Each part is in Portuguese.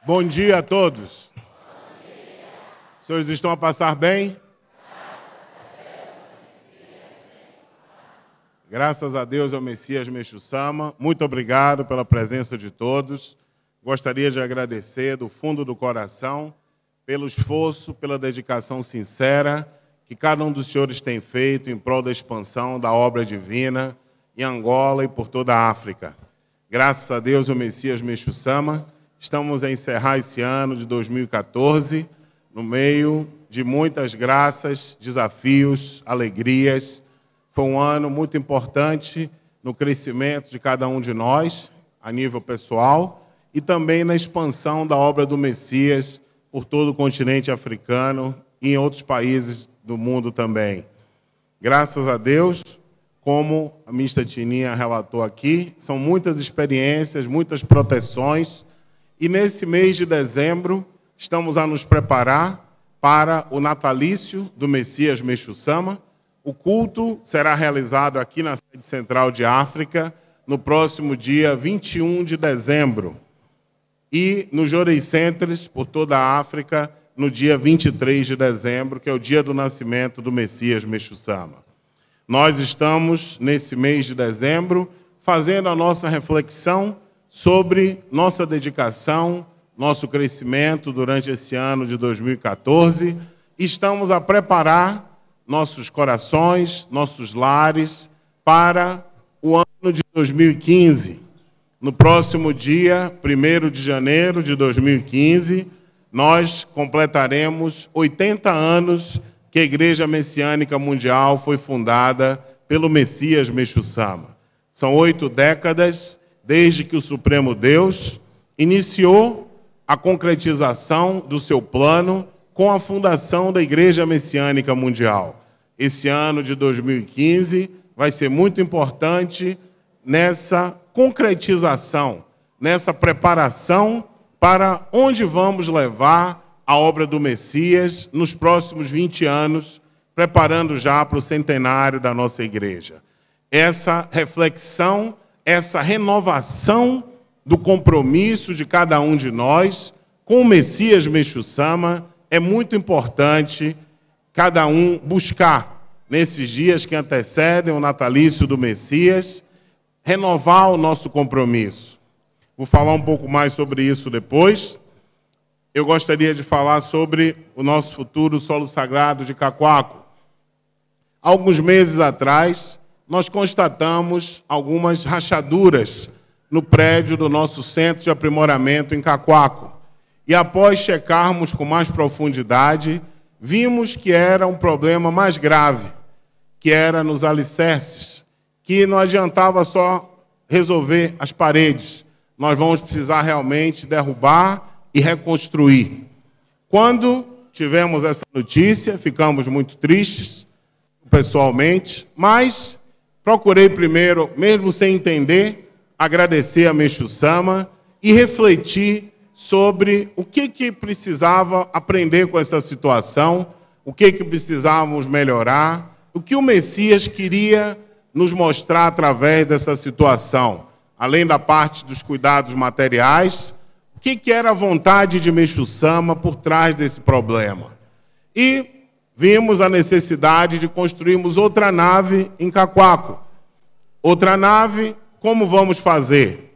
Bom dia a todos. Os senhores estão a passar bem? Graças a Deus, ao Messias Meixo Sama. Muito obrigado pela presença de todos. Gostaria de agradecer do fundo do coração pelo esforço, pela dedicação sincera que cada um dos senhores tem feito em prol da expansão da obra divina em Angola e por toda a África. Graças a Deus, ao Messias Meixo Sama, estamos a encerrar esse ano de 2014 no meio de muitas graças, desafios, alegrias. Foi um ano muito importante no crescimento de cada um de nós, a nível pessoal, e também na expansão da obra do Messias por todo o continente africano e em outros países do mundo também. Graças a Deus, como a ministra Tininha relatou aqui, são muitas experiências, muitas proteções, e nesse mês de dezembro estamos a nos preparar para o natalício do Messias Meixo Sama. O culto será realizado aqui na sede central de África no próximo dia 21 de dezembro e no Jorei Centers por toda a África no dia 23 de dezembro, que é o dia do nascimento do Messias Meixo Sama. Nós estamos, nesse mês de dezembro, fazendo a nossa reflexão sobre nossa dedicação, nosso crescimento durante esse ano de 2014. Estamos a preparar nossos corações, nossos lares, para o ano de 2015. No próximo dia, 1º de janeiro de 2015, nós completaremos 80 anos que a Igreja Messiânica Mundial foi fundada pelo Messias Meixo Sama. São 8 décadas desde que o Supremo Deus iniciou a concretização do seu plano com a fundação da Igreja Messiânica Mundial. Esse ano de 2015 vai ser muito importante nessa concretização, nessa preparação para onde vamos levar a obra do Messias nos próximos 20 anos, preparando já para o centenário da nossa igreja. Essa reflexão, essa renovação do compromisso de cada um de nós com o Messias Meixo Sama é muito importante cada um buscar, nesses dias que antecedem o natalício do Messias, renovar o nosso compromisso. Vou falar um pouco mais sobre isso depois. Eu gostaria de falar sobre o nosso futuro solo sagrado de Cacoaco. Alguns meses atrás, nós constatamos algumas rachaduras no prédio do nosso centro de aprimoramento em Cacoaco. E após checarmos com mais profundidade, vimos que era um problema mais grave, que era nos alicerces, que não adiantava só resolver as paredes. Nós vamos precisar realmente derrubar e reconstruir. Quando tivemos essa notícia, ficamos muito tristes, pessoalmente, mas procurei primeiro, mesmo sem entender, agradecer a Meixo Sama e refletir sobre o que precisava aprender com essa situação, o que precisávamos melhorar, o que o Messias queria nos mostrar através dessa situação, além da parte dos cuidados materiais, o que era a vontade de Meixo Sama por trás desse problema. E vimos a necessidade de construirmos outra nave em Cacoaco. Outra nave, como vamos fazer?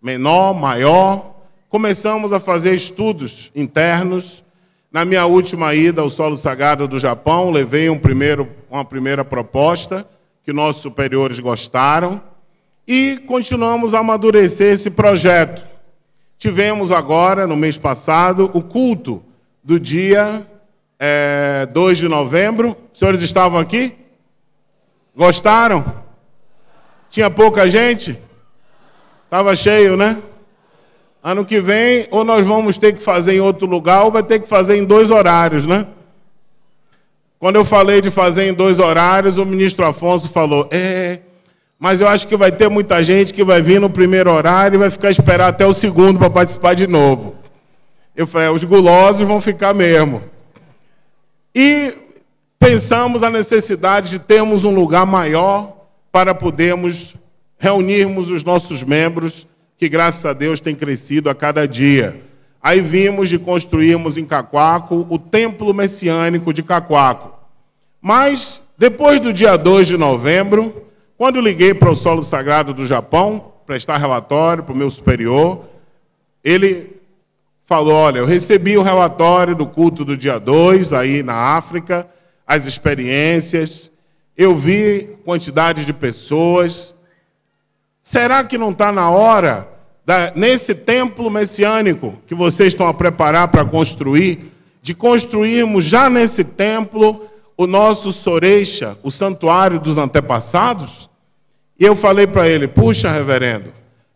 Menor, maior? Começamos a fazer estudos internos. Na minha última ida ao solo sagrado do Japão, levei uma primeira proposta que nossos superiores gostaram e continuamos a amadurecer esse projeto. Tivemos agora, no mês passado, o culto do dia 2 de novembro. Os senhores estavam aqui? Gostaram? Tinha pouca gente? Estava cheio, né? Ano que vem, ou nós vamos ter que fazer em outro lugar, ou vai ter que fazer em 2 horários, né? Quando eu falei de fazer em 2 horários, o ministro Afonso falou, mas eu acho que vai ter muita gente que vai vir no primeiro horário e vai ficar esperar até o segundo para participar de novo. Eu falei, os gulosos vão ficar mesmo. E pensamos a necessidade de termos um lugar maior para podermos reunirmos os nossos membros, que graças a Deus tem crescido a cada dia. Aí vimos de construirmos em Cacoaco o Templo Messiânico de Cacoaco. Mas, depois do dia 2 de novembro, quando liguei para o Solo Sagrado do Japão, prestar relatório para o meu superior, ele falou, olha, eu recebi o relatório do culto do dia 2, aí na África, as experiências, eu vi quantidade de pessoas. Será que não está na hora, nesse templo messiânico que vocês estão a preparar para construir, de construirmos já nesse templo o nosso Soreixa, o santuário dos antepassados? E eu falei para ele, puxa, reverendo,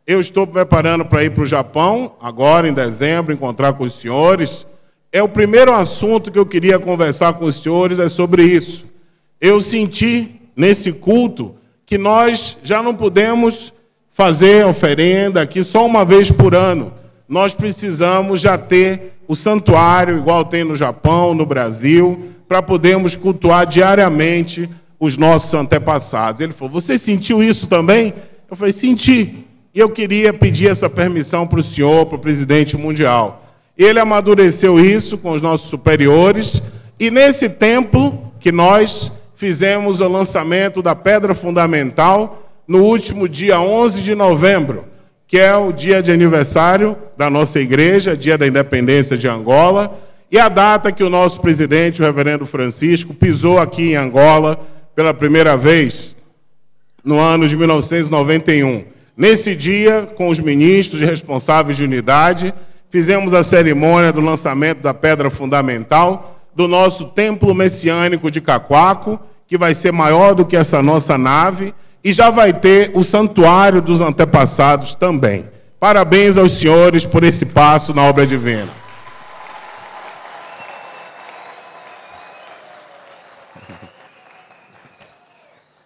eu estou preparando para ir para o Japão, agora em dezembro, encontrar com os senhores. É o primeiro assunto que eu queria conversar com os senhores, é sobre isso. Eu senti nesse culto que nós já não podemos fazer oferenda aqui só uma vez por ano. Nós precisamos já ter o santuário, igual tem no Japão, no Brasil, para podermos cultuar diariamente os nossos antepassados. Ele falou, você sentiu isso também? Eu falei, senti. E eu queria pedir essa permissão para o senhor, para o presidente mundial. Ele amadureceu isso com os nossos superiores, e nesse templo que nós fizemos o lançamento da pedra fundamental no último dia 11 de novembro, que é o dia de aniversário da nossa igreja, dia da independência de Angola, e a data que o nosso presidente, o reverendo Francisco, pisou aqui em Angola pela primeira vez, no ano de 1991. Nesse dia, com os ministros e responsáveis de unidade, fizemos a cerimônia do lançamento da pedra fundamental do nosso Templo Messiânico de Cacoaco, que vai ser maior do que essa nossa nave, e já vai ter o Santuário dos Antepassados também. Parabéns aos senhores por esse passo na obra divina.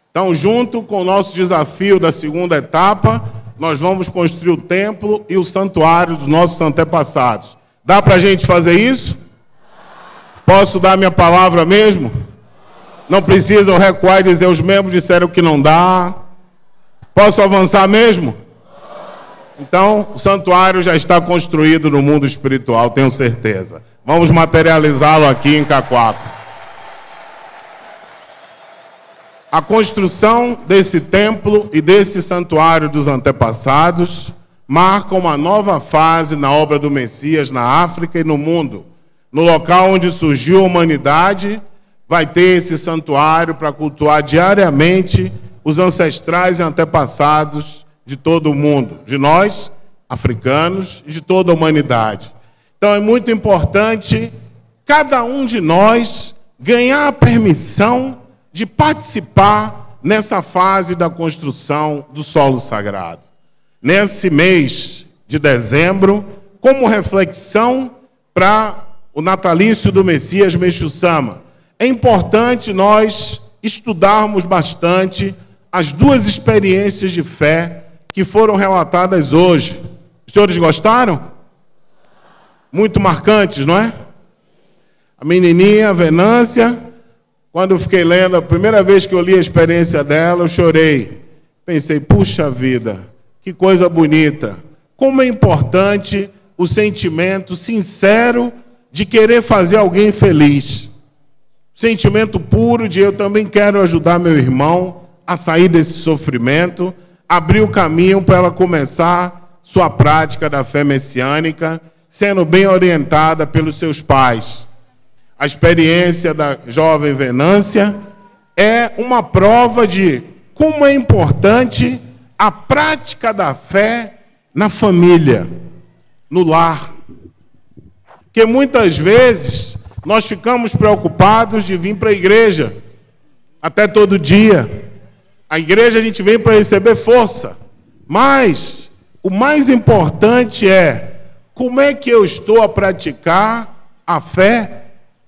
Então, junto com o nosso desafio da segunda etapa, nós vamos construir o templo e o santuário dos nossos antepassados. Dá para a gente fazer isso? Posso dar minha palavra mesmo? Não precisam recuar e dizer, os membros disseram que não dá. Posso avançar mesmo? Então, o santuário já está construído no mundo espiritual, tenho certeza. Vamos materializá-lo aqui em Cacoaco. A construção desse templo e desse santuário dos antepassados marca uma nova fase na obra do Messias na África e no mundo. No local onde surgiu a humanidade, vai ter esse santuário para cultuar diariamente os ancestrais e antepassados de todo o mundo, de nós, africanos, e de toda a humanidade. Então é muito importante cada um de nós ganhar a permissão de participar nessa fase da construção do solo sagrado. Nesse mês de dezembro, como reflexão para o natalício do Messias Meixo Sama, é importante nós estudarmos bastante as duas experiências de fé que foram relatadas hoje. Os senhores gostaram? Muito marcantes, não é? A menininha, a Venância, quando eu fiquei lendo, a primeira vez que eu li a experiência dela, eu chorei. Pensei, puxa vida, que coisa bonita. Como é importante o sentimento sincero de querer fazer alguém feliz. Sentimento puro de eu também quero ajudar meu irmão a sair desse sofrimento, abrir o caminho para ela começar sua prática da fé messiânica, sendo bem orientada pelos seus pais. A experiência da jovem Venância é uma prova de como é importante a prática da fé na família, no lar. Porque muitas vezes nós ficamos preocupados de vir para a igreja, até todo dia. A igreja a gente vem para receber força, mas o mais importante é como é que eu estou a praticar a fé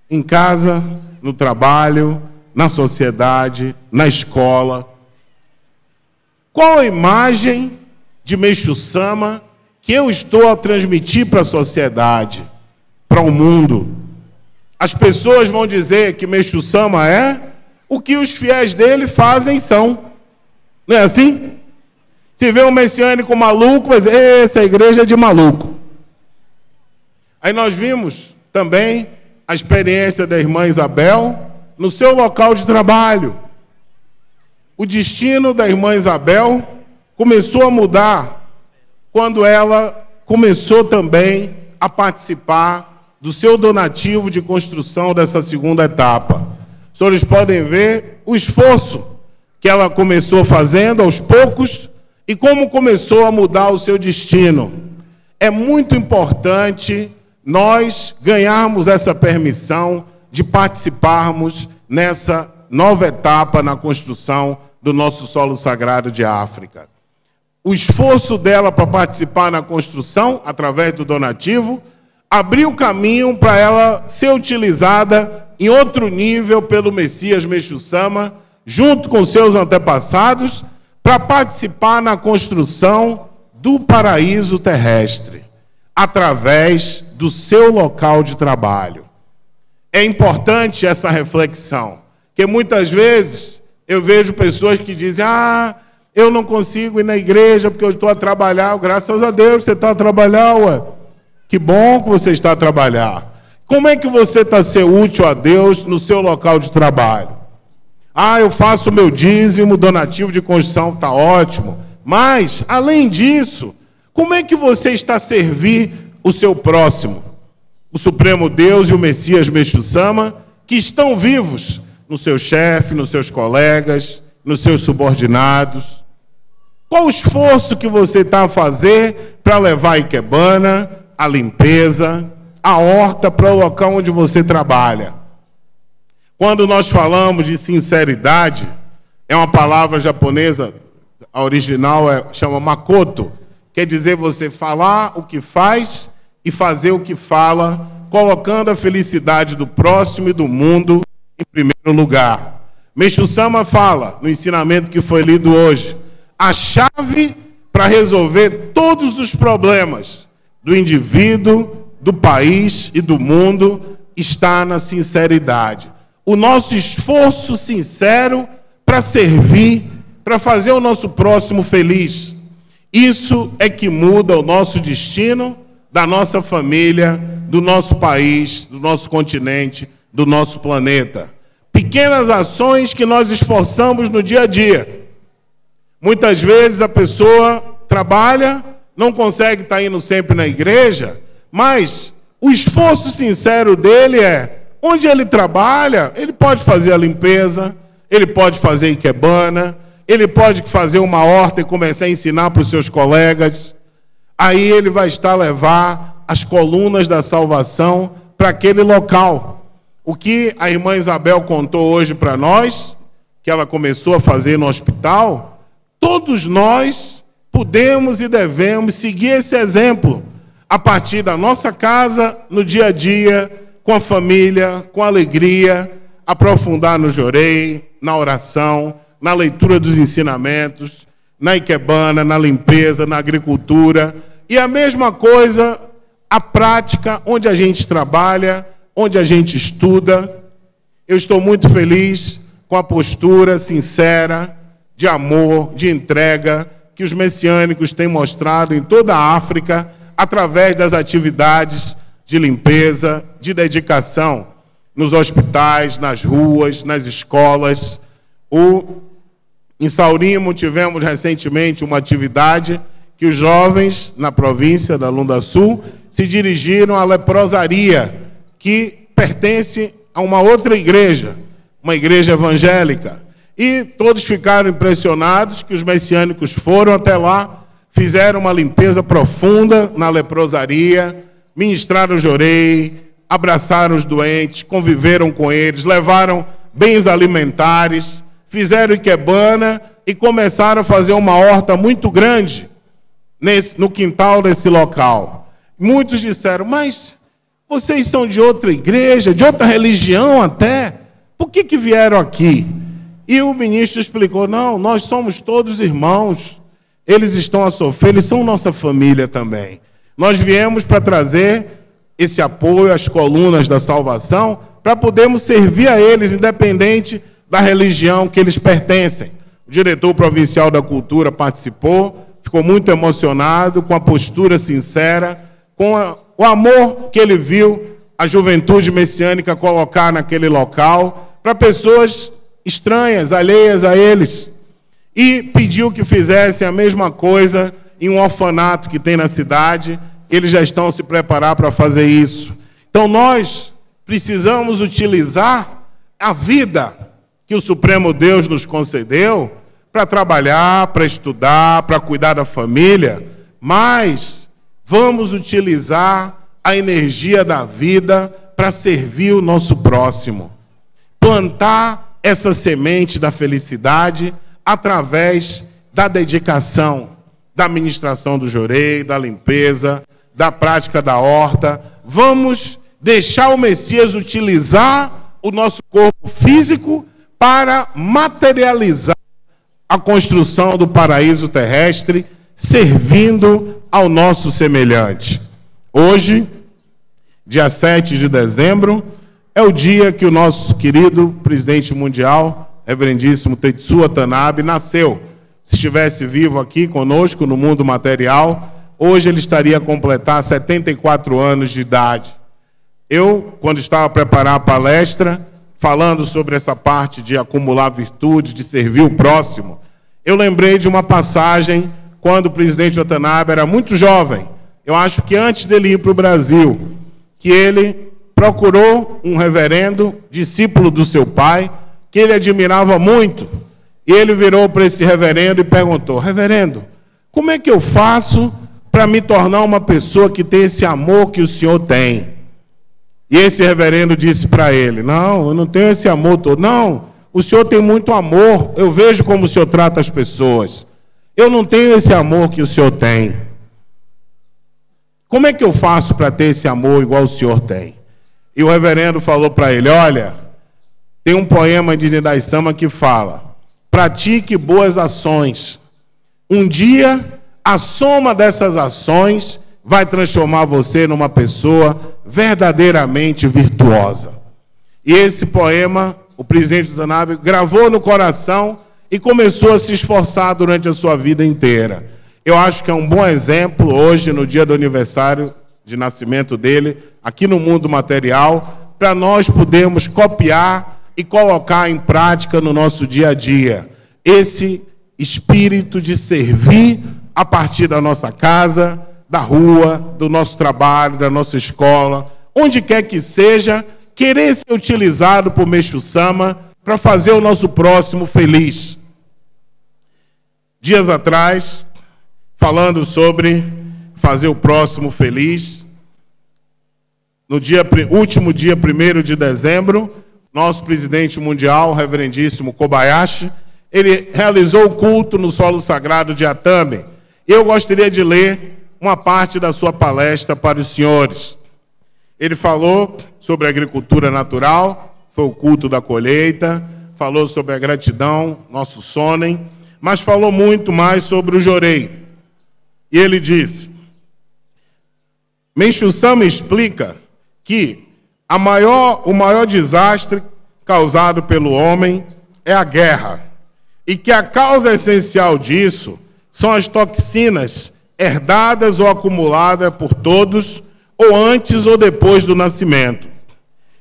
em casa, no trabalho, na sociedade, na escola. Qual a imagem de Meixo Sama que eu estou a transmitir para a sociedade, para o mundo? As pessoas vão dizer que Meixo Sama é o que os fiéis dele fazem são. Não é assim? Se vê um messiânico maluco, vai dizer, essa igreja é de maluco. Aí nós vimos também a experiência da irmã Isabel no seu local de trabalho. O destino da irmã Isabel começou a mudar quando ela começou também a participar do seu donativo de construção dessa segunda etapa. Os senhores podem ver o esforço que ela começou fazendo aos poucos e como começou a mudar o seu destino. É muito importante nós ganharmos essa permissão de participarmos nessa nova etapa na construção do nosso solo sagrado de África. O esforço dela para participar na construção, através do donativo, abriu caminho para ela ser utilizada em outro nível pelo Messias Meixo Sama, junto com seus antepassados, para participar na construção do paraíso terrestre, através do seu local de trabalho. É importante essa reflexão, porque muitas vezes eu vejo pessoas que dizem: eu não consigo ir na igreja porque eu estou a trabalhar. Graças a Deus você está a trabalhar, ué. Que bom que você está a trabalhar. Como é que você está a ser útil a Deus no seu local de trabalho? Eu faço o meu dízimo, donativo de construção, está ótimo. Mas, além disso, como é que você está a servir o seu próximo? O Supremo Deus e o Messias Meixo Sama, que estão vivos no seu chefe, nos seus colegas, nos seus subordinados. Qual o esforço que você está a fazer para levar a ikebana, a limpeza, a horta para o local onde você trabalha? Quando nós falamos de sinceridade, é uma palavra japonesa, a original chama makoto, quer dizer você falar o que faz e fazer o que fala, colocando a felicidade do próximo e do mundo em primeiro lugar. Meixo Sama fala, no ensinamento que foi lido hoje, a chave para resolver todos os problemas do indivíduo, do país e do mundo está na sinceridade. O nosso esforço sincero para servir, para fazer o nosso próximo feliz. Isso é que muda o nosso destino, da nossa família, do nosso país, do nosso continente, do nosso planeta. Pequenas ações que nós esforçamos no dia a dia. Muitas vezes a pessoa trabalha, não consegue estar indo sempre na igreja, mas o esforço sincero dele é, onde ele trabalha, ele pode fazer a limpeza, ele pode fazer ikebana, ele pode fazer uma horta e começar a ensinar para os seus colegas. Aí ele vai estar a levar as colunas da salvação para aquele local. O que a irmã Isabel contou hoje para nós, que ela começou a fazer no hospital, todos nós podemos e devemos seguir esse exemplo a partir da nossa casa, no dia a dia, com a família, com alegria, aprofundar no jorei, na oração, na leitura dos ensinamentos, na ikebana, na limpeza, na agricultura. E a mesma coisa, a prática, onde a gente trabalha, onde a gente estuda. Eu estou muito feliz com a postura sincera, de amor, de entrega, que os messiânicos têm mostrado em toda a África, através das atividades de limpeza, de dedicação, nos hospitais, nas ruas, nas escolas. Em Saurimo tivemos recentemente uma atividade que os jovens na província da Lunda Sul se dirigiram à leprosaria, que pertence a uma outra igreja, uma igreja evangélica. E todos ficaram impressionados que os messiânicos foram até lá, fizeram uma limpeza profunda na leprosaria, ministraram o jorei, abraçaram os doentes, conviveram com eles, levaram bens alimentares, fizeram ikebana e começaram a fazer uma horta muito grande no quintal desse local. Muitos disseram, mas vocês são de outra igreja, de outra religião até, por que vieram aqui? E o ministro explicou, não, nós somos todos irmãos, eles estão a sofrer, eles são nossa família também. Nós viemos para trazer esse apoio às colunas da salvação, para podermos servir a eles, independente da religião que eles pertencem. O diretor provincial da cultura participou, ficou muito emocionado com a postura sincera, com o amor que ele viu a juventude messiânica colocar naquele local para pessoas estranhas, alheias a eles. E pediu que fizessem a mesma coisa em um orfanato que tem na cidade. Eles já estão se preparando para fazer isso. Então nós precisamos utilizar a vida que o Supremo Deus nos concedeu para trabalhar, para estudar, para cuidar da família, mas vamos utilizar a energia da vida para servir o nosso próximo. Plantar essa semente da felicidade através da dedicação, da administração do jorei, da limpeza, da prática da horta. Vamos deixar o Messias utilizar o nosso corpo físico para materializar a construção do paraíso terrestre, servindo ao nosso semelhante. Hoje, dia 7 de dezembro, é o dia que o nosso querido presidente mundial, reverendíssimo Tetsuo Watanabe, nasceu. Se estivesse vivo aqui conosco no mundo material, hoje ele estaria a completar 74 anos de idade. Eu, quando estava a preparar a palestra, falando sobre essa parte de acumular virtude, de servir o próximo, eu lembrei de uma passagem quando o presidente Watanabe era muito jovem. Eu acho que antes dele ir para o Brasil, que ele procurou um reverendo, discípulo do seu pai, que ele admirava muito. E ele virou para esse reverendo e perguntou: reverendo, como é que eu faço para me tornar uma pessoa que tem esse amor que o senhor tem? E esse reverendo disse para ele: não, eu não tenho esse amor todo. Não, o senhor tem muito amor, eu vejo como o senhor trata as pessoas. Eu não tenho esse amor que o senhor tem. Como é que eu faço para ter esse amor igual o senhor tem? E o reverendo falou para ele: olha, tem um poema de Nidai Sama que fala: pratique boas ações. Um dia, a soma dessas ações vai transformar você numa pessoa verdadeiramente virtuosa. E esse poema, o presidente Watanabe gravou no coração e começou a se esforçar durante a sua vida inteira. Eu acho que é um bom exemplo hoje, no dia do aniversário de nascimento dele, aqui no mundo material, para nós podermos copiar e colocar em prática no nosso dia a dia esse espírito de servir a partir da nossa casa, da rua, do nosso trabalho, da nossa escola, onde quer que seja, querer ser utilizado por Meixo Sama para fazer o nosso próximo feliz. Dias atrás, falando sobre fazer o próximo feliz, no último dia 1º de dezembro, nosso presidente mundial, reverendíssimo Kobayashi, ele realizou o culto no solo sagrado de Atami. Eu gostaria de ler uma parte da sua palestra para os senhores. Ele falou sobre a agricultura natural, foi o culto da colheita, falou sobre a gratidão, nosso sonem, mas falou muito mais sobre o jorei. E ele disse: Meixo Sama explica que o maior desastre causado pelo homem é a guerra, e que a causa essencial disso são as toxinas herdadas ou acumuladas por todos, ou antes ou depois do nascimento.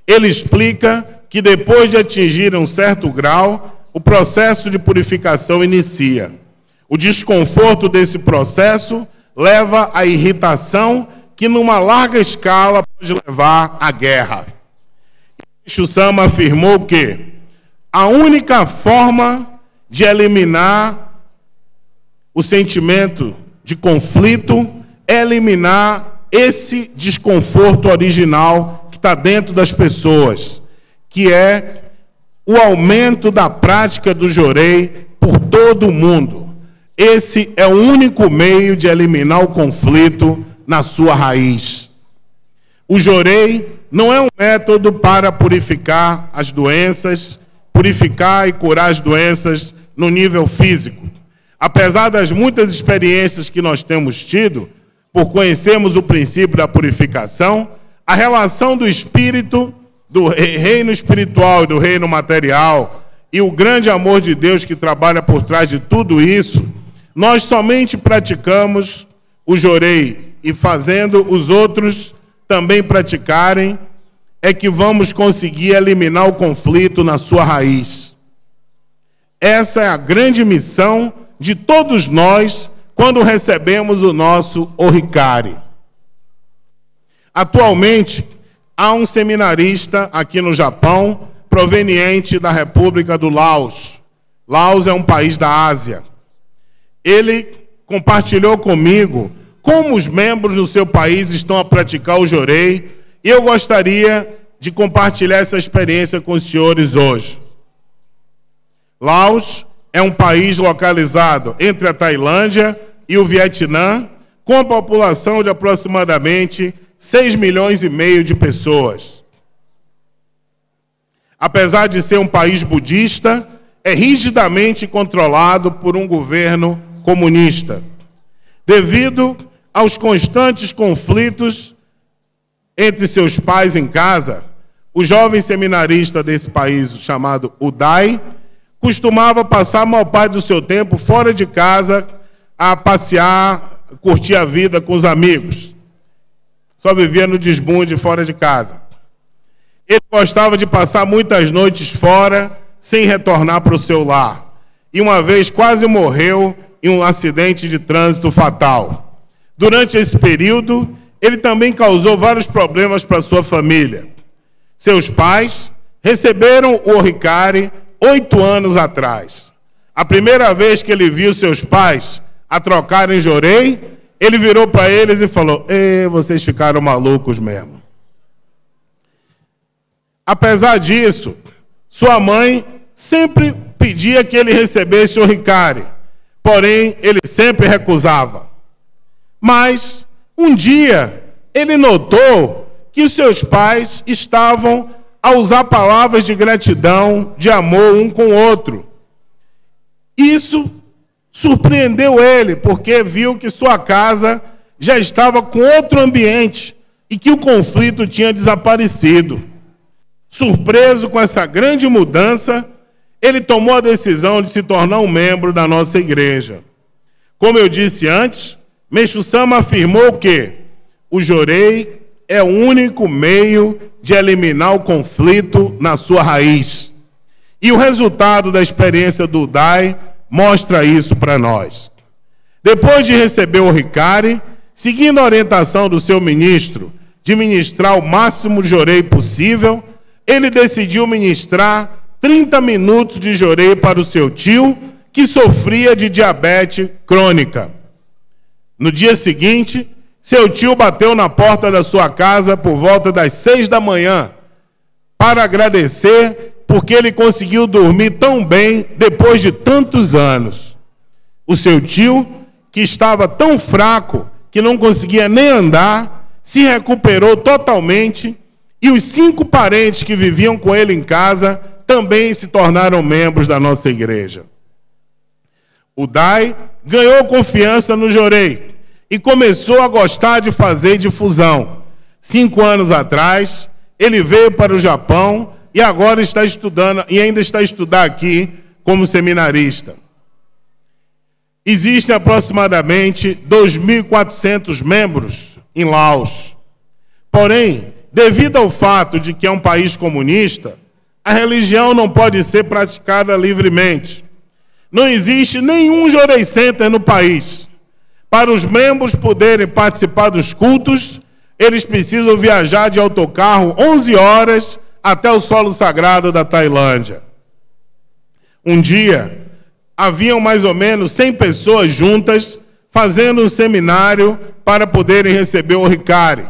Ele explica que depois de atingir um certo grau, o processo de purificação inicia. O desconforto desse processo leva à irritação, que numa larga escala pode levar à guerra. Meixo Sama afirmou que a única forma de eliminar o sentimento de conflito é eliminar esse desconforto original que está dentro das pessoas, que é o aumento da prática do jorei por todo o mundo. Esse é o único meio de eliminar o conflito na sua raiz. O jorei não é um método para purificar as doenças, purificar e curar as doenças no nível físico. Apesar das muitas experiências que nós temos tido, por conhecermos o princípio da purificação, a relação do espírito, do reino espiritual e do reino material, e o grande amor de Deus que trabalha por trás de tudo isso, nós somente praticamos o jorei e fazendo os outros também praticarem, é que vamos conseguir eliminar o conflito na sua raiz. Essa é a grande missão de todos nós quando recebemos o nosso Ohikari. Atualmente, há um seminarista aqui no Japão, proveniente da República do Laos. Laos é um país da Ásia. Ele compartilhou comigo como os membros do seu país estão a praticar o jorei, e eu gostaria de compartilhar essa experiência com os senhores hoje. Laos é um país localizado entre a Tailândia e o Vietnã, com a população de aproximadamente 6,5 milhões de pessoas. Apesar de ser um país budista, é rigidamente controlado por um governo comunista. Devido aos constantes conflitos entre seus pais em casa, o jovem seminarista desse país, chamado Uday, costumava passar a maior parte do seu tempo fora de casa a passear, curtir a vida com os amigos. Só vivia no desbunde fora de casa. Ele gostava de passar muitas noites fora, sem retornar para o seu lar. E uma vez quase morreu em um acidente de trânsito fatal. Durante esse período, ele também causou vários problemas para sua família. Seus pais receberam o Ohikari 8 anos atrás. A primeira vez que ele viu seus pais a trocarem jorei, ele virou para eles e falou: vocês ficaram malucos mesmo. Apesar disso, sua mãe sempre pedia que ele recebesse o Ohikari, porém ele sempre recusava. Mas um dia ele notou que os seus pais estavam a usar palavras de gratidão, de amor um com o outro. Isso surpreendeu ele, porque viu que sua casa já estava com outro ambiente e que o conflito tinha desaparecido. Surpreso com essa grande mudança, ele tomou a decisão de se tornar um membro da nossa igreja. Como eu disse antes, Meixo Sama afirmou que o jorei é o único meio de eliminar o conflito na sua raiz. E o resultado da experiência do Uday mostra isso para nós. Depois de receber o Ohikari, seguindo a orientação do seu ministro de ministrar o máximo de jorei possível, ele decidiu ministrar 30 minutos de jorei para o seu tio, que sofria de diabetes crônica. No dia seguinte, seu tio bateu na porta da sua casa por volta das 6 da manhã para agradecer porque ele conseguiu dormir tão bem depois de tantos anos. O seu tio, que estava tão fraco que não conseguia nem andar, se recuperou totalmente e os 5 parentes que viviam com ele em casa também se tornaram membros da nossa igreja. Uday ganhou confiança no jorei e começou a gostar de fazer difusão. 5 anos atrás, ele veio para o Japão e agora está estudando, e ainda está a estudar aqui como seminarista. Existem aproximadamente 2.400 membros em Laos. Porém, devido ao fato de que é um país comunista, a religião não pode ser praticada livremente. Não existe nenhum jorei center no país. Para os membros poderem participar dos cultos, eles precisam viajar de autocarro 11 horas até o solo sagrado da Tailândia. Um dia, haviam mais ou menos 100 pessoas juntas fazendo um seminário para poderem receber o Ohikari.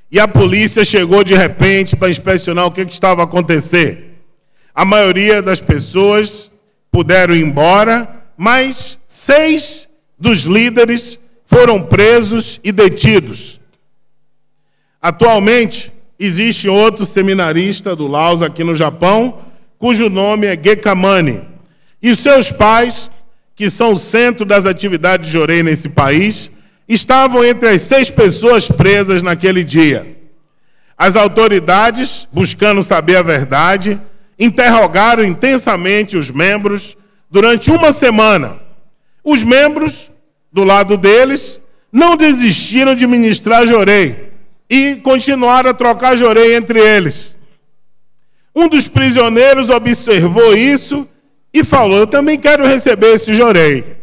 E a polícia chegou de repente para inspecionar o que estava a acontecer. A maioria das pessoas puderam ir embora, mas 6 dos líderes foram presos e detidos. Atualmente, existe outro seminarista do Laos aqui no Japão, cujo nome é Gekamani. E os seus pais, que são o centro das atividades de jorei nesse país, estavam entre as 6 pessoas presas naquele dia. As autoridades, buscando saber a verdade, interrogaram intensamente os membros durante uma semana. Os membros, do lado deles, não desistiram de ministrar jorei, e continuaram a trocar jorei entre eles. Um dos prisioneiros observou isso e falou: eu também quero receber esse jorei.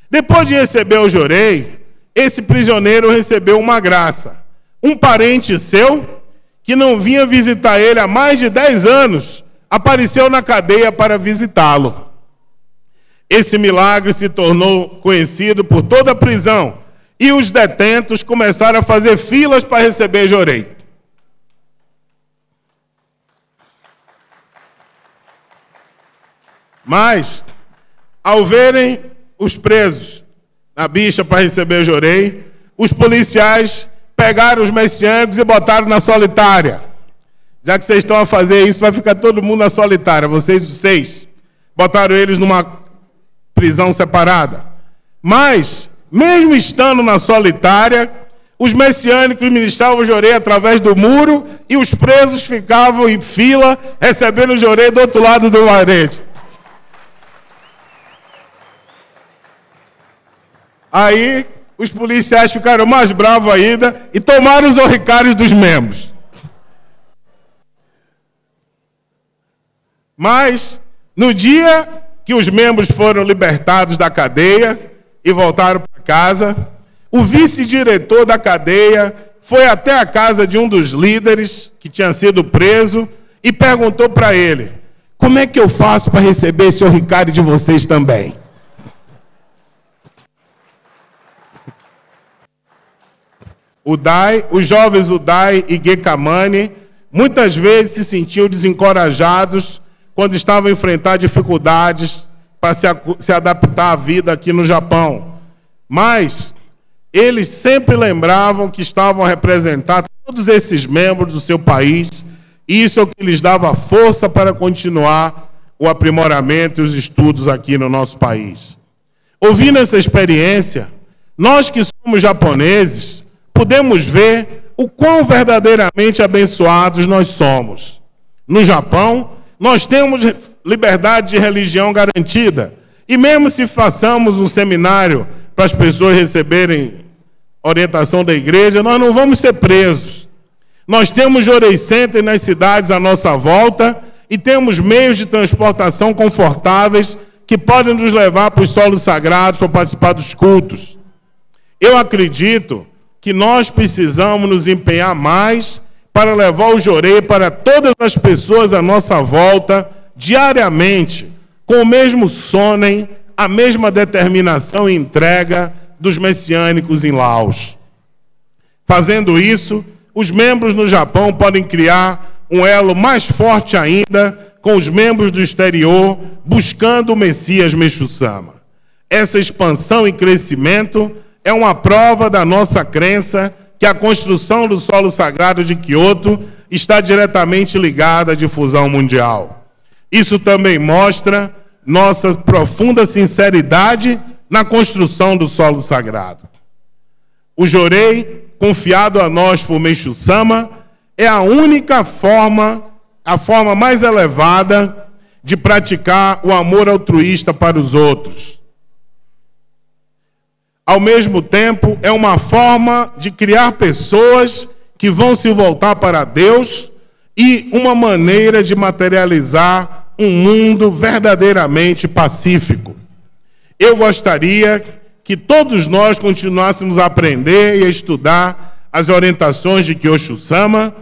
Depois de receber o jorei, esse prisioneiro recebeu uma graça. Um parente seu, que não vinha visitar ele há mais de 10 anos, apareceu na cadeia para visitá-lo. Esse milagre se tornou conhecido por toda a prisão e os detentos começaram a fazer filas para receber jorei. Mas, ao verem os presos na bicha para receber jorei, os policiais pegaram os messiânicos e botaram na solitária. Já que vocês estão a fazer isso, vai ficar todo mundo na solitária, vocês os 6. Botaram eles numa prisão separada. Mas, mesmo estando na solitária, os messiânicos ministravam jorei através do muro e os presos ficavam em fila recebendo jorei do outro lado do parede. Aí, os policiais ficaram mais bravos ainda e tomaram os orricários dos membros. Mas, no dia que os membros foram libertados da cadeia e voltaram para casa, o vice-diretor da cadeia foi até a casa de um dos líderes que tinha sido preso e perguntou para ele: como é que eu faço para receber esse orricário de vocês também? Os jovens Udai e Gekamani muitas vezes se sentiam desencorajados quando estavam a enfrentar dificuldades para se adaptar à vida aqui no Japão. Mas eles sempre lembravam que estavam a representar todos esses membros do seu país, e isso é o que lhes dava força para continuar o aprimoramento e os estudos aqui no nosso país. Ouvindo essa experiência, nós que somos japoneses, podemos ver o quão verdadeiramente abençoados nós somos. No Japão, nós temos liberdade de religião garantida. E mesmo se façamos um seminário para as pessoas receberem orientação da igreja, nós não vamos ser presos. Nós temos Jorei Center nas cidades à nossa volta e temos meios de transportação confortáveis que podem nos levar para os solos sagrados para participar dos cultos. Eu acredito que nós precisamos nos empenhar mais para levar o jorei para todas as pessoas à nossa volta, diariamente, com o mesmo sônem, a mesma determinação e entrega dos messiânicos em Laos. Fazendo isso, os membros no Japão podem criar um elo mais forte ainda com os membros do exterior, buscando o Messias Meixo-sama. Essa expansão e crescimento é uma prova da nossa crença que a construção do solo sagrado de Kyoto está diretamente ligada à difusão mundial. Isso também mostra nossa profunda sinceridade na construção do solo sagrado. O jorei, confiado a nós por Meixo-sama, é a única forma, a forma mais elevada de praticar o amor altruísta para os outros. Ao mesmo tempo, é uma forma de criar pessoas que vão se voltar para Deus e uma maneira de materializar um mundo verdadeiramente pacífico. Eu gostaria que todos nós continuássemos a aprender e a estudar as orientações de Kyosho-sama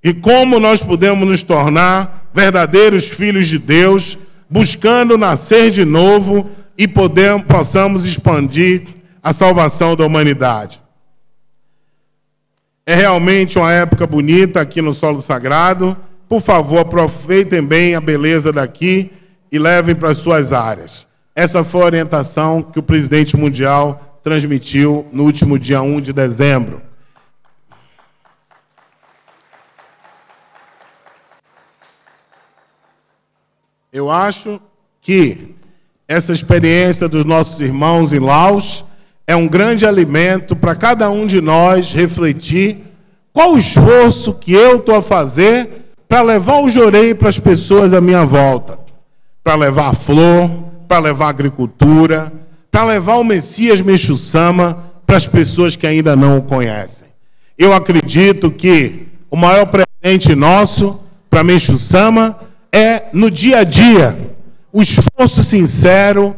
e como nós podemos nos tornar verdadeiros filhos de Deus, buscando nascer de novo e possamos expandir a salvação da humanidade. É realmente uma época bonita aqui no solo sagrado. Por favor, aproveitem bem a beleza daqui e levem para as suas áreas. Essa foi a orientação que o presidente mundial transmitiu no último dia 1 de dezembro. Eu acho que essa experiência dos nossos irmãos em Laos é um grande alimento para cada um de nós refletir qual o esforço que eu estou a fazer para levar o jorei para as pessoas à minha volta. Para levar a flor, para levar a agricultura, para levar o Messias Meixo-sama para as pessoas que ainda não o conhecem. Eu acredito que o maior presente nosso para Meixo Sama é, no dia a dia, o esforço sincero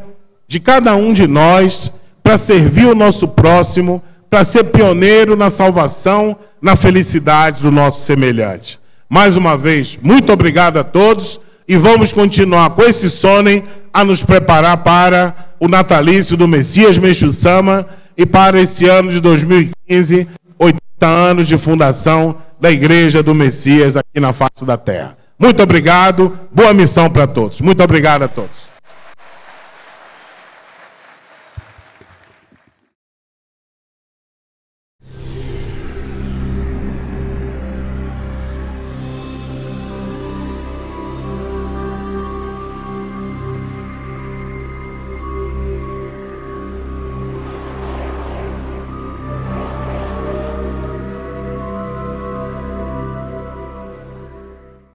de cada um de nós para servir o nosso próximo, para ser pioneiro na salvação, na felicidade do nosso semelhante. Mais uma vez, muito obrigado a todos e vamos continuar com esse sonem a nos preparar para o natalício do Messias Meixo Sama e para esse ano de 2015, 80 anos de fundação da Igreja do Messias aqui na face da terra. Muito obrigado, boa missão para todos. Muito obrigado a todos.